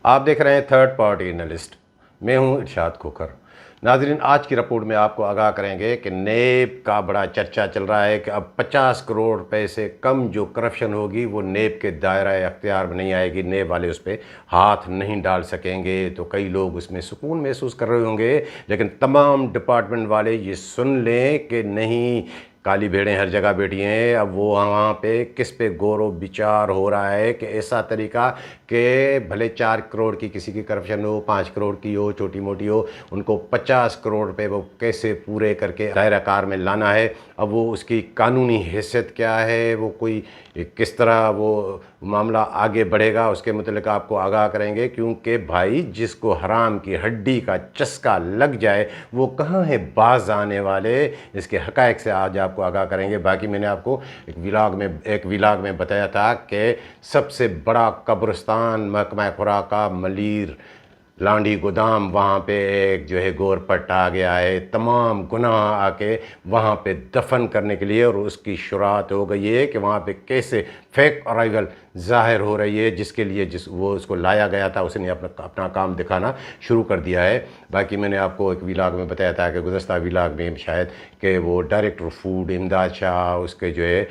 آپ دیکھ رہے ہیں تھرڈ پارٹی انالسٹ، میں ہوں ارشاد کھوکھر۔ ناظرین، آج کی رپورٹ میں آپ کو آگاہ کریں گے کہ نیب کا بڑا چرچا چل رہا ہے کہ اب 50 کروڑ روپے سے کم جو کرپشن ہوگی وہ نیب کے دائرہ اختیار میں نہیں آئے گی، نیب والے اس پہ ہاتھ نہیں ڈال سکیں گے۔ تو کئی لوگ اس میں سکون محسوس کر رہے ہوں گے، لیکن تمام ڈپارٹمنٹ والے یہ سن لیں کہ نہیں، کالی بھیڑیں ہر جگہ بیٹھی ہیں۔ اب وہ وہاں پہ کس پہ غور و بچار ہو رہا ہے کہ ایسا طریقہ کہ بھلے 4 کروڑ کی کسی کی کرپشن ہو، 5 کروڑ کی ہو، چھوٹی موٹی ہو، ان کو 50 کروڑ روپے وہ کیسے پورے کر کے دائرہ کار میں لانا ہے۔ اب وہ اس کی قانونی حیثیت کیا ہے، وہ کوئی کس طرح وہ معاملہ آگے بڑھے گا، اس کے متعلق آپ کو آگاہ کریں گے، کیونکہ بھائی جس کو حرام کی ہڈی کا چسکا لگ جائے وہ کہاں ہے باز آنے والے، اس کے حقائق سے آج آپ کو آگاہ کریں گے۔ باقی میں نے آپ کو ایک ولاگ میں بتایا تھا کہ سب سے بڑا قبرستان محکمہ خوراک کا ملیر لانڈی گودام، وہاں پہ ایک جو ہے گور پٹ آ گیا ہے، تمام گناہ آ کے وہاں پہ دفن کرنے کے لیے، اور اس کی شروعات ہو گئی ہے کہ وہاں پہ کیسے فیک ارائیول ظاہر ہو رہی ہے، جس کے لیے وہ اس کو لایا گیا تھا، اس نے اپنا کام دکھانا شروع کر دیا ہے۔ باقی میں نے آپ کو ایک ولاگ میں بتایا تھا کہ گزشتہ ولاگ میں شاید کہ وہ ڈائریکٹر فوڈ امداد شاہ، اس کے جو ہے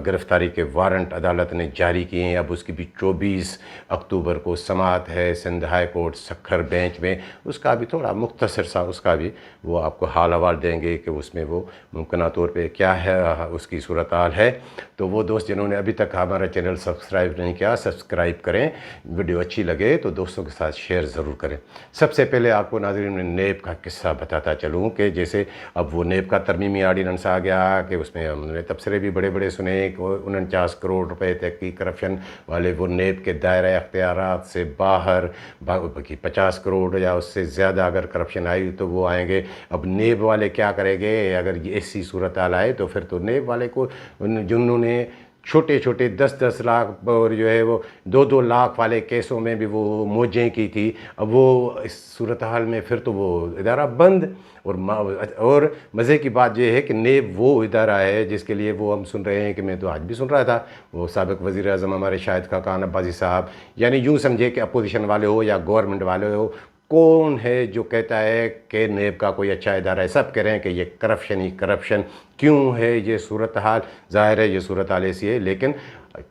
گرفتاری کے وارنٹ عدالت نے جاری کیے ہیں۔ اب اس کی بھی 24 اکتوبر کو سماعت ہے Sindh high court Sukkur bench میں، اس کا بھی تھوڑا مختصر سا اس کا بھی وہ آپ کو حال احوال دیں گے کہ اس میں وہ ممکنہ طور پہ کیا ہے، اس کی صورتحال ہے۔ تو وہ دوست جنہوں نے ابھی تک ہمارا چینل سبسکرائب نہیں کیا، سبسکرائب کریں، ویڈیو اچھی لگے تو دوستوں کے ساتھ شیئر ضرور کریں۔ سب سے پہلے آپ کو ناظرین میں نیب کا قصہ بتاتا چلوں کہ جیسے اب وہ نیب کا ترمیمی آرڈیننس آ گیا کہ اس میں ہم نے تبصرے بھی بڑے بڑے سنے کہ 49 کروڑ روپے تک کی کرپشن والے وہ نیب کے دائرہ اختیارات سے باہر، باقی 50 کروڑ یا اس سے زیادہ اگر کرپشن آئی تو وہ آئیں گے۔ اب نیب والے کیا کریں گے اگر یہ ایسی صورتحال آئے تو پھر تو نیب والے کو جنہوں نے چھوٹے چھوٹے 10-10 لاکھ اور جو ہے وہ 2-2 لاکھ والے کیسوں میں بھی وہ موجیں کی تھی، اب وہ اس صورتحال میں پھر تو وہ ادارہ بند۔ اور مزے کی بات یہ ہے کہ نیب وہ ادارہ ہے جس کے لیے وہ ہم سن رہے ہیں کہ میں تو آج بھی سن رہا تھا، وہ سابق وزیر اعظم ہمارے شاہد خاقان عباسی صاحب، یعنی یوں سمجھے کہ اپوزیشن والے ہو یا گورنمنٹ والے ہو، کون ہے جو کہتا ہے کہ نیب کا کوئی اچھا ادارہ ہے؟ سب کہہ رہے ہیں کہ یہ کرپشن ہی کرپشن۔ کیوں ہے یہ صورتحال؟ ظاہر ہے یہ صورتحال ایسی ہے، لیکن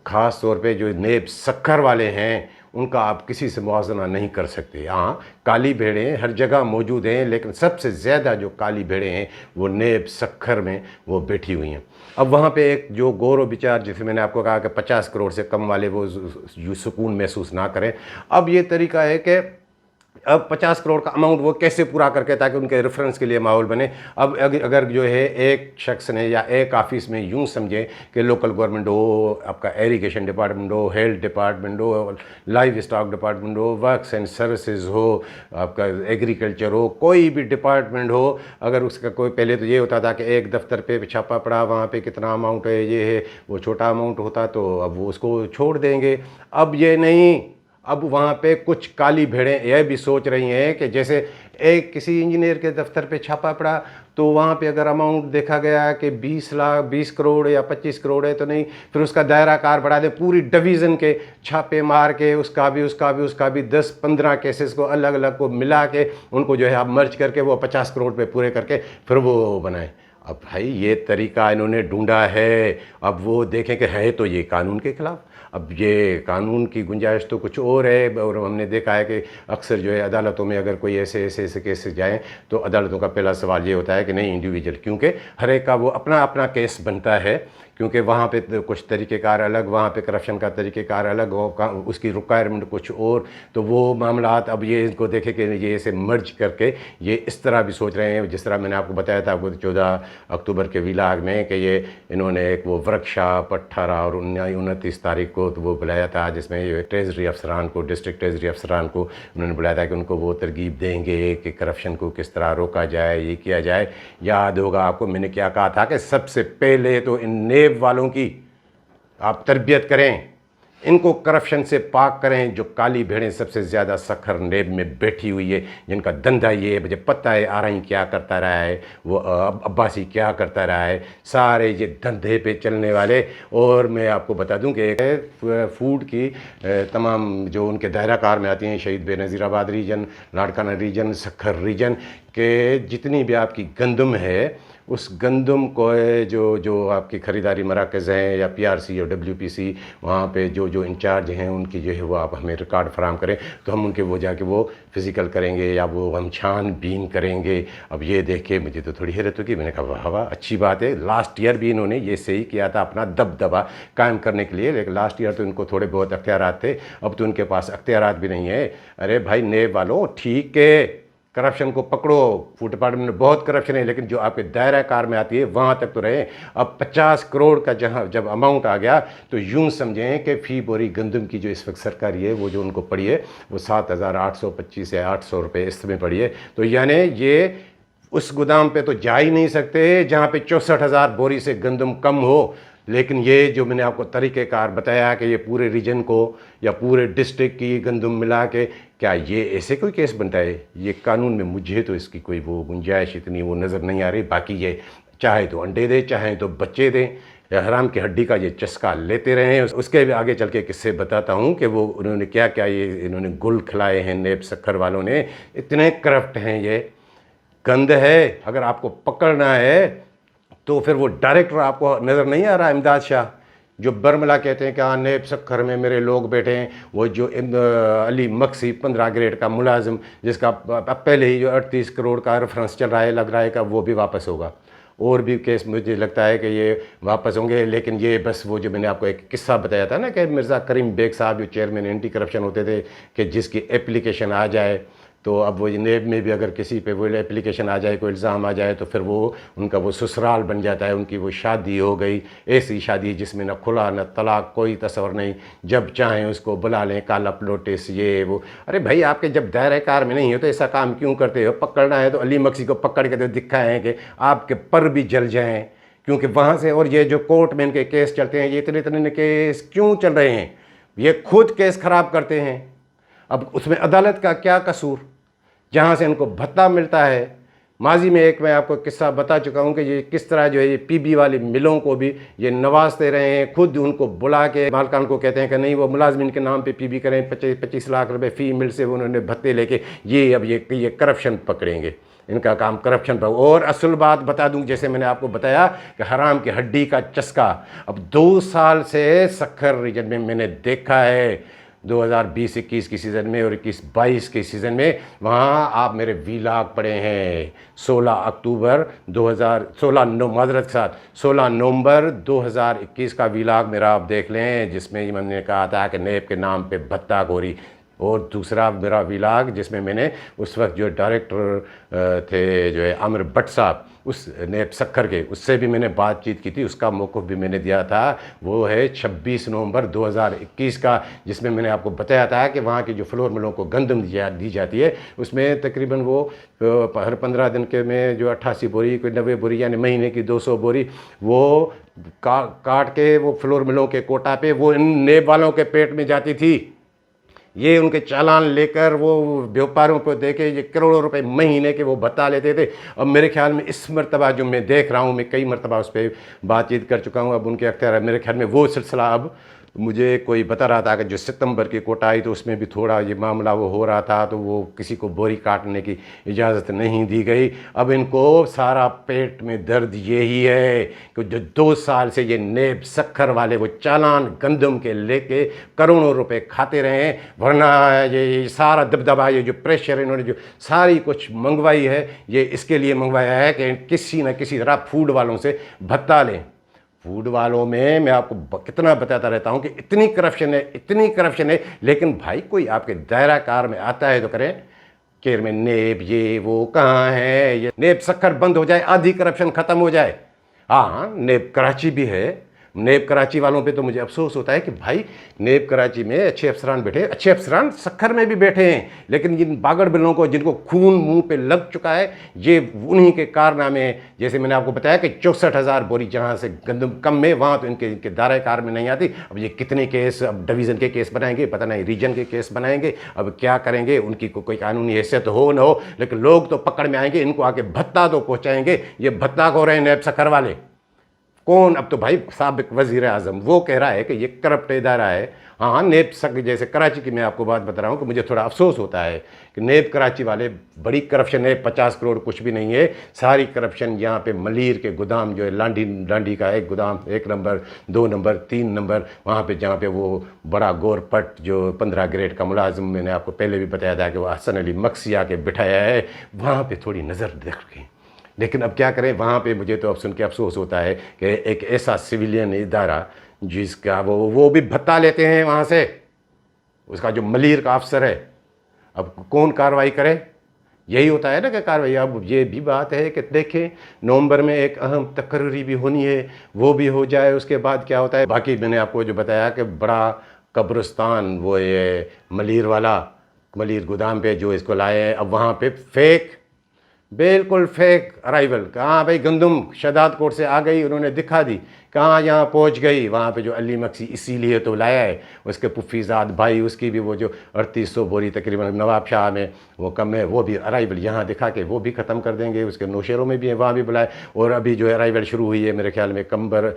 خاص طور پہ جو نیب سکھر والے ہیں ان کا آپ کسی سے موازنہ نہیں کر سکتے۔ ہاں، کالی بھیڑیں ہر جگہ موجود ہیں، لیکن سب سے زیادہ جو کالی بھیڑیں ہیں وہ نیب سکھر میں وہ بیٹھی ہوئی ہیں۔ اب وہاں پہ ایک جو غور و بچار، جیسے میں نے آپ کو کہا کہ 50 کروڑ سے کم والے وہ سکون محسوس نہ کریں، اب یہ طریقہ ہے کہ اب 50 کروڑ کا اماؤنٹ وہ کیسے پورا کر کے تاکہ ان کے ریفرنس کے لیے ماحول بنے۔ اب اگر جو ہے ایک شخص نے یا ایک آفس میں یوں سمجھیں کہ لوکل گورنمنٹ ہو، آپ کا ایریگیشن ڈپارٹمنٹ ہو، ہیلتھ ڈپارٹمنٹ ہو، لائف اسٹاک ڈپارٹمنٹ ہو، ورکس اینڈ سروسز ہو، آپ کا ایگریکلچر ہو، کوئی بھی ڈپارٹمنٹ ہو، اگر اس کا کوئی، پہلے تو یہ ہوتا تھا کہ ایک دفتر پہ چھاپا پڑا، وہاں پہ کتنا اماؤنٹ ہے، یہ ہے، وہ چھوٹا اماؤنٹ ہوتا تو اب وہ اس کو چھوڑ دیں گے۔ اب یہ نہیں، اب وہاں پہ کچھ کالی بھیڑیں یہ بھی سوچ رہی ہیں کہ جیسے ایک کسی انجینئر کے دفتر پہ چھاپا پڑا تو وہاں پہ اگر اماؤنٹ دیکھا گیا کہ 20 کروڑ یا 25 کروڑ ہے تو نہیں، پھر اس کا دائرہ کار بڑھا دیں، پوری ڈویژن کے چھاپے مار کے اس کا بھی 10-15 کیسز کو الگ الگ کو ملا کے ان کو جو ہے آپ مرج کر کے وہ 50 کروڑ پہ پورے کر کے پھر وہ بنائیں۔ اب بھائی یہ طریقہ انہوں نے ڈھونڈا ہے، اب وہ دیکھیں کہ ہے تو یہ قانون کے خلاف۔ اب یہ قانون کی گنجائش تو کچھ اور ہے، اور ہم نے دیکھا ہے کہ اکثر جو ہے عدالتوں میں اگر کوئی ایسے کیسز جائیں تو عدالتوں کا پہلا سوال یہ ہوتا ہے کہ نہیں انڈیویجول، کیونکہ ہر ایک کا وہ اپنا کیس بنتا ہے، کیونکہ وہاں پہ کچھ طریقہ کار الگ، وہاں پہ کرپشن کا طریقہ کار الگ، اس کی ریکوائرمنٹ کچھ اور، تو وہ معاملات اب یہ ان کو دیکھیں کہ یہ اسے مرج کر کے یہ اس طرح بھی سوچ رہے ہیں، جس طرح میں نے آپ کو بتایا تھا 14 اکتوبر کے ولاگ میں کہ یہ انہوں نے ایک وہ ورکشاپ 18 اور 29 تاریخ کو تو وہ بلایا تھا، جس میں یہ ٹریزری افسران کو، ڈسٹرکٹ ٹریزری افسران کو انہوں نے بلایا تھا کہ ان کو وہ ترغیب دیں گے کہ کرپشن کو کس طرح روکا جائے، یہ کیا جائے۔ یاد ہوگا آپ کو میں نے کیا کہا تھا کہ سب سے پہلے تو ان نیب والوں کی آپ تربیت کریں इनको करप्शन से पाक करें। जो काली भेड़ें सबसे ज़्यादा सखर नेब में बैठी हुई है, जिनका धंधा ये है, मुझे पता है आरई क्या करता रहा है, वो अब्बासी क्या करता रहा है, सारे ये धंधे पे चलने वाले। और मैं आपको बता दूं कि फूड की तमाम जो उनके दायरा कार में आती हैं, Shaheed Benazirabad region, Larkana region, Sukkur region के जितनी भी आपकी गंदम है, उस गंदम को जो आपकी ख़रीदारी मराकज़ हैं या पीआरसी या डब्ल्यूपीसी, वहाँ पे जो इंचार्ज हैं उनकी जो है वो आप हमें रिकॉर्ड फराहम करें, तो हम उनके वो जाके वो फ़िज़िकल करेंगे या वो हम छानबीन करेंगे। अब ये देख के मुझे तो थोड़ी हैरत होगी। मैंने कहा वाह वाह, अच्छी बात है। लास्ट ईयर भी इन्होंने ये सही किया था अपना दबदबा कायम करने के लिए, लेकिन लास्ट ईयर तो इनको थोड़े बहुत अख्तियारात थे, अब तो उनके पास अख्तियारात भी नहीं है। अरे भाई नेब वालों, ठीक है, करप्शन को पकड़ो। फूड डिपार्टमेंट में बहुत करप्शन है, लेकिन जो आपके दायरा कार में आती है वहाँ तक तो रहे। अब 50 करोड़ का जब अमाउंट आ गया, तो यूँ समझें कि फ़ी बोरी गंदम की जो इस वक्त सरकारी है, वो जो उनको पड़ी है वो 7,825 या 800 रुपये इस में पड़ी है। तो यानी ये उस गोदाम पे तो जा ही नहीं सकते जहाँ पे 64,000 बोरी से गंदम कम हो। लेकिन ये जो मैंने आपको तरीक़ेकार बताया कि ये पूरे रीजन को या पूरे डिस्ट्रिक्ट की गंदम मिला के, क्या ये ऐसे कोई केस बनता है? ये कानून में मुझे तो इसकी कोई वो गुंजाइश इतनी वो नज़र नहीं आ रही। बाकी ये चाहे तो अंडे दे, चाहे तो बच्चे दें, हराम की हड्डी का ये चस्का लेते रहे हैं। उसके भी आगे चल के किस्से बताता हूँ कि वो उन्होंने क्या क्या ये इन्होंने गुल खिलाए हैं नेब सखर वालों ने। इतने करप्ट हैं, ये गंद है। अगर आपको पकड़ना है तो फिर वो डायरेक्टर आपको नज़र नहीं आ रहा, इमदाद शाह, जो बरमला कहते हैं कि हाँ नेब सखर में मेरे लोग बैठे हैं। वो जो अली मक्सी 15 ग्रेड का मुलाजिम, जिसका पहले ही जो 38 करोड़ का रेफरेंस चल रहा है, लग रहा है कि वो भी वापस होगा। और भी केस मुझे लगता है कि ये वापस होंगे। लेकिन ये बस वो जो मैंने आपको एक किस्सा बताया था ना कि मिर्ज़ा करीम बेग साहब जो चेयरमैन एंटी करप्शन होते थे, कि जिसकी एप्लीकेशन आ जाए तो अब वो नेब में भी अगर किसी पे वो एप्लीकेशन आ जाए, कोई इल्ज़ाम आ जाए, तो फिर वो उनका वो ससुराल बन जाता है। उनकी वो शादी हो गई, ऐसी शादी जिसमें न खुला न तलाक, कोई तस्वर नहीं, जब चाहें उसको बुला लें, काला प्लोटिस ये वो। अरे भाई, आपके जब दायरे कार में नहीं हो तो ऐसा काम क्यों करते हो? पकड़ना है तो अली मक्सी को पकड़ के तो दिखाएँ कि आपके पर भी जल जाएँ, क्योंकि वहाँ से। और ये जो कोर्ट में इनके केस चलते हैं, ये इतने इतने केस क्यों चल रहे हैं? ये खुद केस ख़राब करते हैं। अब उसमें अदालत का क्या कसूर, जहाँ से इनको भत्ता मिलता है। माजी में एक मैं आपको किस्सा बता चुका हूँ कि ये किस तरह जो है ये पीबी वाली मिलों को भी ये नवाजते रहे हैं। खुद उनको बुला के मालकान को कहते हैं कि नहीं, वो मुलाजमिन के नाम पे पीबी करें, 25 लाख रुपए फ़ी मिल से उन्होंने भत्ते लेके ये अब ये करप्शन पकड़ेंगे। इनका काम करप्शन पर। और असल बात बता दूं, जैसे मैंने आपको बताया कि हराम की हड्डी का चस्का अब 2 साल से सखर रीजन में मैंने देखा है। 2020-21 की सीज़न में और 21-22 के सीज़न में वहाँ आप मेरे वीलाग पड़े हैं। 16 नवंबर 2021 का वीलाग मेरा आप देख लें, जिसमें मैंने कहा था कि नेब के नाम पे भत्ताखोरी। और दूसरा मेरा वीलाग जिसमें मैंने उस वक्त जो डायरेक्टर थे जो है आमिर भट्ट साहब, उस नेब सखर के, उससे भी मैंने बातचीत की थी, उसका मौक़िफ़ भी मैंने दिया था। वो है 26 नवंबर 2021 का, जिसमें मैंने आपको बताया था कि वहाँ की जो फ्लोर मिलों को गंदम दी जाती है, उसमें तकरीबन वो हर 15 दिन के में जो 88 बोरी, कोई 90 बोरी, यानी महीने की 200 बोरी वो काट के वो फ्लोर मिलों के कोटा पे वो इन नेब वालों के पेट में जाती थी। ये उनके चालान लेकर वो व्यापारियों को देके ये करोड़ों रुपए महीने के वो बता लेते थे। अब मेरे ख्याल में इस मरतबा जो मैं देख रहा हूँ, मैं कई मरतबा उस पर बातचीत कर चुका हूँ, अब उनके अख्तियार है। मेरे ख्याल में वो सिलसिला, अब मुझे कोई बता रहा था कि जो सितंबर की कोटा आई तो उसमें भी थोड़ा ये मामला वो हो रहा था, तो वो किसी को बोरी काटने की इजाज़त नहीं दी गई। अब इनको सारा पेट में दर्द यही है कि जो 2 साल से ये नेब सखर वाले वो चालान गंदम के लेके करोड़ों रुपए खाते रहे हैं। वरना ये सारा दबदबा, ये जो प्रेशर इन्होंने जो सारी कुछ मंगवाई है, ये इसके लिए मंगवाया है कि किसी न किसी तरह फूड वालों से भत्ता लें। फूड वालों में मैं आपको कितना बताता रहता हूँ कि इतनी करप्शन है, इतनी करप्शन है। लेकिन भाई कोई आपके दायरा कार में आता है तो करें, चेयरमैन नेब ये वो कहाँ है? ये नेब सखर बंद हो जाए, आधी करप्शन ख़त्म हो जाए। हाँ, नेब कराची भी है, नेब कराची वालों पे तो मुझे अफसोस होता है कि भाई नेब कराची में अच्छे अफसरान बैठे, अच्छे अफसरान सक्खर में भी बैठे हैं, लेकिन जिन बागड़ बिलों को, जिनको खून मुंह पे लग चुका है, ये उन्हीं के कारनामे। जैसे मैंने आपको बताया कि 64,000 बोरी जहाँ से गंदम कम में, वहाँ तो इनके दायरे कार में नहीं आती। अब ये कितने केस, अब डिवीज़न के केस बनाएंगे, पता नहीं रीजन के केस बनाएंगे, अब क्या करेंगे, उनकी कोई कानूनी हैसियत हो न हो, लेकिन लोग तो पकड़ में आएंगे, इनको आके भत्ता तो पहुँचाएंगे। ये भत्ता को रहे नेब सक्खर वाले कौन? अब तो भाई साबिक वज़ीर आज़म वो कह रहा है कि ये करप्ट इदारा है। हाँ, नेब सक जैसे कराची की मैं आपको बात बता रहा हूँ कि मुझे थोड़ा अफसोस होता है कि नेब कराची वाले, बड़ी करप्शन है, 50 करोड़ कुछ भी नहीं है, सारी करप्शन यहाँ पे मलीर के गोदाम जो है, लांडी का एक गोदाम, 1 नंबर, 2 नंबर, 3 नंबर, वहाँ पे जहाँ पे वो बड़ा गोरपट जो 15 ग्रेड का मुलाजिम, मैंने आपको पहले भी बताया था कि वो हसन अली मक्सी आके बिठाया है, वहाँ पर थोड़ी नज़र देख गई। लेकिन अब क्या करें, वहाँ पे मुझे तो अब सुन के अफसोस होता है कि एक ऐसा सिविलियन इदारा जिसका वो भी भत्ता लेते हैं वहाँ से, उसका जो मलीर का अफसर है, अब कौन कार्रवाई करे? यही होता है ना कि कार्रवाई। अब ये भी बात है कि देखें, नवंबर में एक अहम तकर्री भी होनी है, वो भी हो जाए, उसके बाद क्या होता है। बाकी मैंने आपको जो बताया कि बड़ा कब्रिस्तान, वो ये मलीर वाला, मलीर गोदाम पे जो इसको लाए हैं, अब वहाँ पे फेक, बिल्कुल फेक अराइवल। कहाँ भाई, गंदम शहदाद कोट से आ गई, उन्होंने दिखा दी, कहाँ यहाँ पहुँच गई, वहाँ पे जो अली मक्सी इसीलिए तो लाया है, उसके पुफीजाद भाई, उसकी भी वो जो 3800 बोरी तकरीबन नवाब शाह में वो कम है, वो भी अराइवल यहाँ दिखा के वो भी ख़त्म कर देंगे। उसके नौशेरों में भी है, वहाँ भी बुलाए। और अभी जो है अराइवल शुरू हुई है मेरे ख्याल में कंबर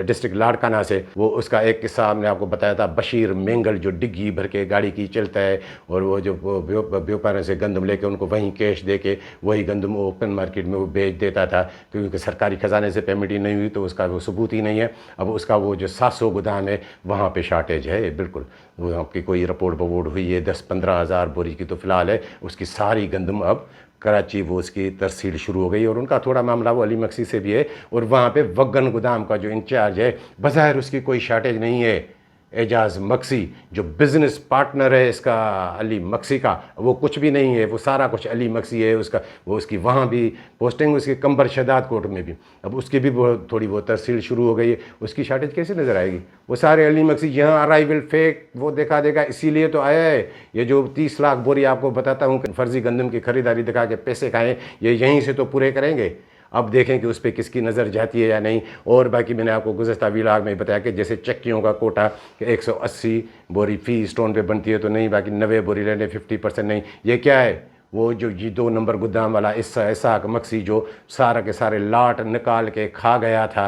डिस्ट्रिक्ट लाड़काना से, वो उसका एक किस्सा हमने आपको बताया था, बशीर मेंगल जो डिग्गी भर के गाड़ी की चलता है, और वो जो व्यापारियों से गंदम लेके उनको वहीं कैश दे के वही गंदम ओपन मार्केट में वो बेच देता था, क्योंकि सरकारी ख़जाने से पेमेंट ही नहीं हुई तो उसका वो सबूत ही नहीं है। अब उसका वो जो 700 गोदाम है, वहाँ पे शार्टेज है बिल्कुल। वो आपकी कोई रिपोर्ट वपोर्ट हुई है 10-15 हज़ार बोरी की तो फ़िलहाल है, उसकी सारी गंदम अब कराची वो उसकी तरसील शुरू हो गई। और उनका थोड़ा मामला वो अली मक्सी से भी है, और वहाँ पे वगन गोदाम का जो इंचार्ज है, बज़ाहिर उसकी कोई शार्टेज नहीं है, एजाज मक्सी जो बिज़नेस पार्टनर है इसका अली मक्सी का, वो कुछ भी नहीं है, वो सारा कुछ अली मक्सी है उसका। वो उसकी वहाँ भी पोस्टिंग, उसकी कंबर शहदाद कोर्ट में भी, अब उसकी भी थोड़ी वो तरसील शुरू हो गई है, उसकी शार्टेज कैसे नज़र आएगी? वो सारे अली मक्सी यहाँ अराइवल फेक वो दिखा देगा, इसीलिए तो आया है। ये जो 30 लाख बोरी आपको बताता हूँ कि फर्जी गंदम की खरीदारी दिखा के पैसे खाएँ, ये यहीं से तो पूरे करेंगे। अब देखें कि उस पर किसकी नज़र जाती है या नहीं। और बाकी मैंने आपको गुज़श्ता व्लॉग में बताया कि जैसे चक्कियों का कोटा कि 180 बोरी फी स्टोन पे बनती है तो नहीं, बाकी 90 बोरी लेने 50% नहीं। ये क्या है? वो जो ये 2 नंबर गोदाम वाला इसाक मक्सी जो सारा के सारे लाट निकाल के खा गया था,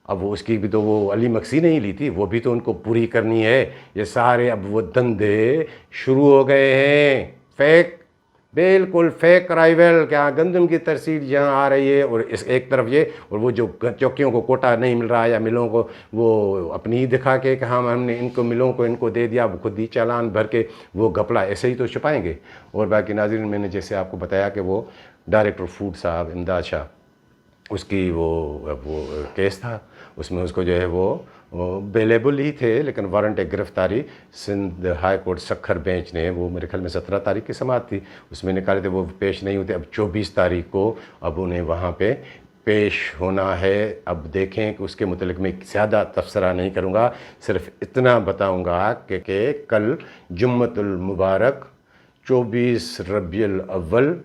अब वो उसकी भी तो वो अली मक्सी नहीं ली थी, वो भी तो उनको पूरी करनी है। ये सारे अब वो धंधे शुरू हो गए हैं, फेक, बिल्कुल फेक अराइवल। क्या गंदम की तरसील यहाँ आ रही है, और इस एक तरफ ये, और वो जो चौकियों को कोटा नहीं मिल रहा है या मिलों को वो अपनी ही दिखा के कि हाँ हमने इनको मिलों को इनको दे दिया, वो खुद ही चालान भर के वो घपला ऐसे ही तो छुपाएंगे। और बाकी नाज़रीन, मैंने जैसे आपको बताया कि वो डायरेक्टर फूड साहब इमदाद शाह, उसकी वो केस था, उसमें उसको जो है वो बेलेबल ही थे, लेकिन वारंट गिरफ्तारी Sindh high court Sukkur bench ने, वो मेरे ख्याल में 17 तारीख की समाअत थी, उसमें निकाले थे, वो पेश नहीं होते। अब 24 तारीख को अब उन्हें वहाँ पे पेश होना है। अब देखें कि उसके मुतल्लिक मैं ज़्यादा तबसरा नहीं करूँगा, सिर्फ इतना बताऊँगा कि कल जुम्मतुल मुबारक 24 रबीउल अव्वल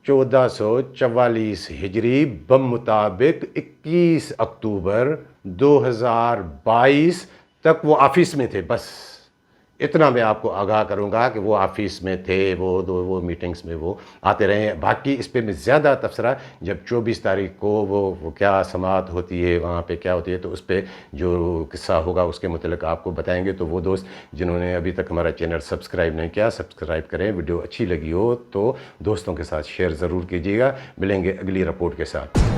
1444 हिजरी बमुताबिक 21 अक्टूबर 2022 तक वो ऑफिस में थे। बस इतना मैं आपको आगाह करूंगा कि वो ऑफिस में थे, वो मीटिंग्स में वो आते रहे हैं। बाकी इस पे मैं ज़्यादा तबसरा जब 24 तारीख को वो क्या समाअत होती है, वहाँ पे क्या होती है, तो उस पर जो किस्सा होगा उसके मुतल्लिक आपको बताएंगे। तो वो दोस्त जिन्होंने अभी तक हमारा चैनल सब्सक्राइब नहीं किया, सब्सक्राइब करें। वीडियो अच्छी लगी हो तो दोस्तों के साथ शेयर ज़रूर कीजिएगा। मिलेंगे अगली रिपोर्ट के साथ।